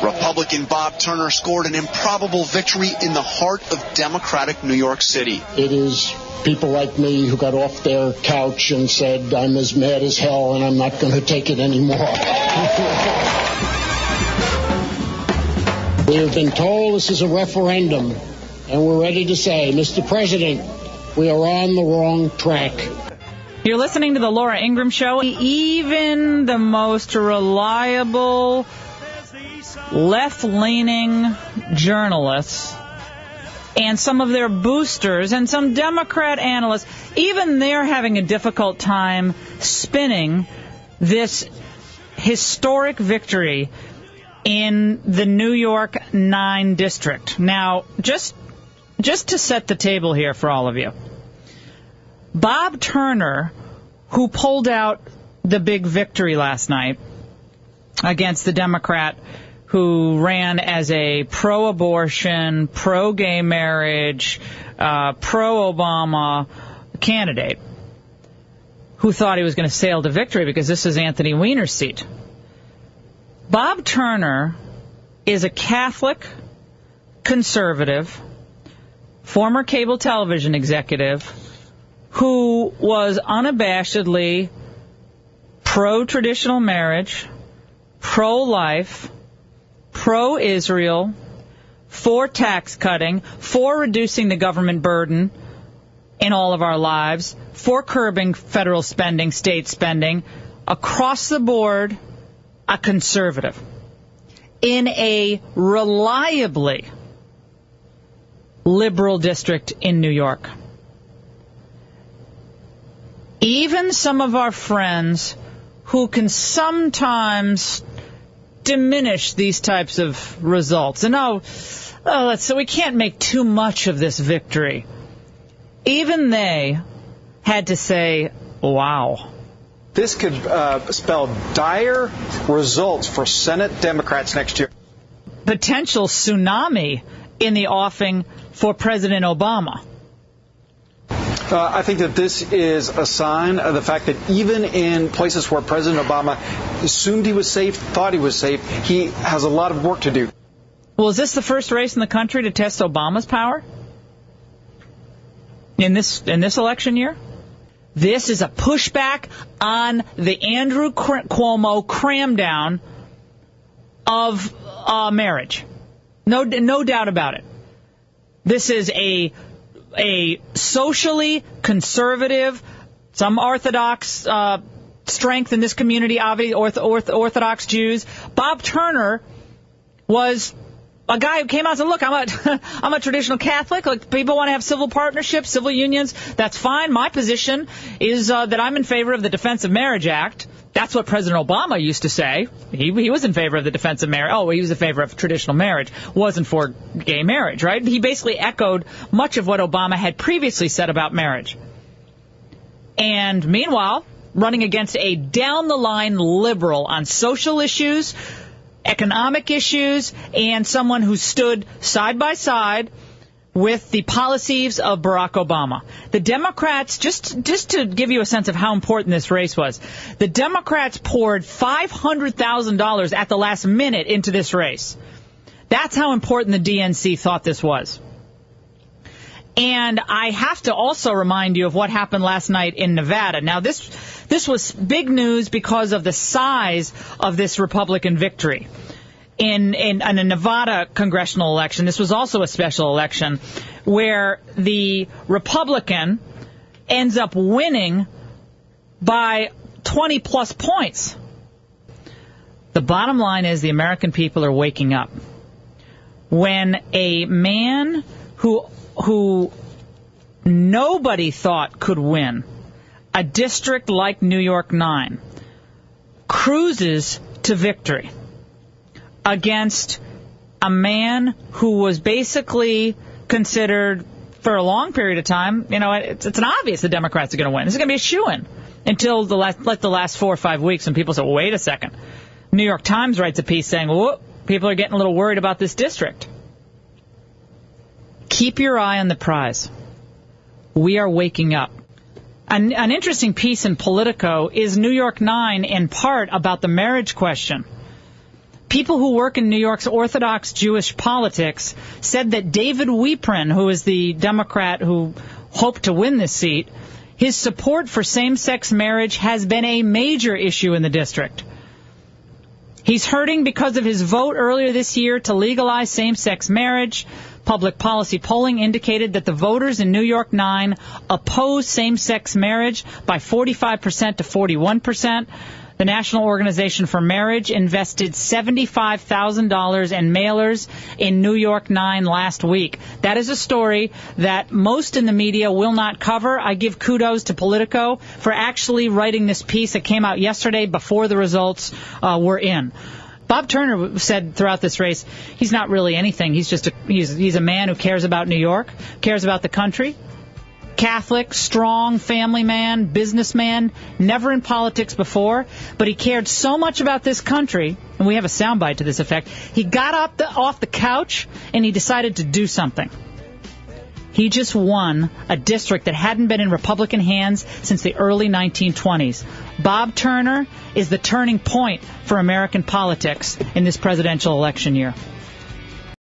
Republican Bob Turner scored an improbable victory in the heart of Democratic New York City. It is people like me who got off their couch and said, I'm as mad as hell and I'm not going to take it anymore. We have been told this is a referendum, and we're ready to say, Mr. President, we are on the wrong track. You're listening to the Laura Ingraham Show. Even the most reliable left-leaning journalists and some of their boosters and some Democrat analysts, even they're having a difficult time spinning this historic victory in the New York 9 district. Now, just to set the table here for all of you, Bob Turner, who pulled out the big victory last night against the Democrat who ran as a pro-abortion, pro-gay marriage, pro-Obama candidate, who thought he was going to sail to victory because this is Anthony Weiner's seat. Bob Turner is a Catholic, conservative, former cable television executive who was unabashedly pro-traditional marriage, pro-life, pro-Israel, for tax cutting, for reducing the government burden in all of our lives, for curbing federal spending, state spending, across the board, a conservative in a reliably liberal district in New York. Even some of our friends who can sometimes diminish these types of results, and so we can't make too much of this victory, even they had to say, wow. This could spell dire results for Senate Democrats next year. Potential tsunami in the offing for President Obama. I think that this is a sign of the fact that even in places where President Obama assumed he was safe, thought he was safe, he has a lot of work to do. Well, is this the first race in the country to test Obama's power in this election year? This is a pushback on the Andrew Cuomo cram-down of marriage. No doubt about it. This is a socially conservative, some Orthodox strength in this community, obviously Orthodox Jews. Bob Turner was a guy who came out and said, look, I'm a traditional Catholic. Like, people want to have civil partnerships, civil unions. That's fine. My position is that I'm in favor of the Defense of Marriage Act. That's what President Obama used to say. He was in favor of the Defense of Marriage. Oh, he was in favor of traditional marriage. Wasn't for gay marriage, right? He basically echoed much of what Obama had previously said about marriage. And meanwhile, running against a down-the-line liberal on social issues, economic issues, and someone who stood side by side with the policies of Barack Obama. The Democrats, just to give you a sense of how important this race was, the Democrats poured $500,000 at the last minute into this race. That's how important the DNC thought this was. And I have to also remind you of what happened last night in Nevada. Now, this was big news because of the size of this Republican victory. In a Nevada congressional election, this was also a special election, where the Republican ends up winning by 20-plus points. The bottom line is the American people are waking up. When a man who nobody thought could win a district like New York 9 cruises to victory against a man who was basically considered for a long period of time, it's an obvious the Democrats are going to win. This is going to be a shoo-in until the last 4 or 5 weeks, and people say, well, wait a second. New York Times writes a piece saying, well, people are getting a little worried about this district. Keep your eye on the prize. We are waking up. An interesting piece in Politico is New York 9 in part about the marriage question. people who work in New York's Orthodox Jewish politics said that David Wiepren, who is the Democrat who hoped to win this seat, his support for same-sex marriage has been a major issue in the district. He's hurting because of his vote earlier this year to legalize same-sex marriage. Public policy polling indicated that the voters in New York 9 oppose same-sex marriage by 45% to 41%. The National Organization for Marriage invested $75,000 in mailers in New York 9 last week. That is a story that most in the media will not cover. I give kudos to Politico for actually writing this piece that came out yesterday before the results were in. Bob Turner said throughout this race, he's not really anything. He's a man who cares about New York, cares about the country. Catholic, strong family man, businessman, never in politics before, but he cared so much about this country, and we have a soundbite to this effect. He got off the couch and he decided to do something. He just won a district that hadn't been in Republican hands since the early 1920s. Bob Turner is the turning point for American politics in this presidential election year.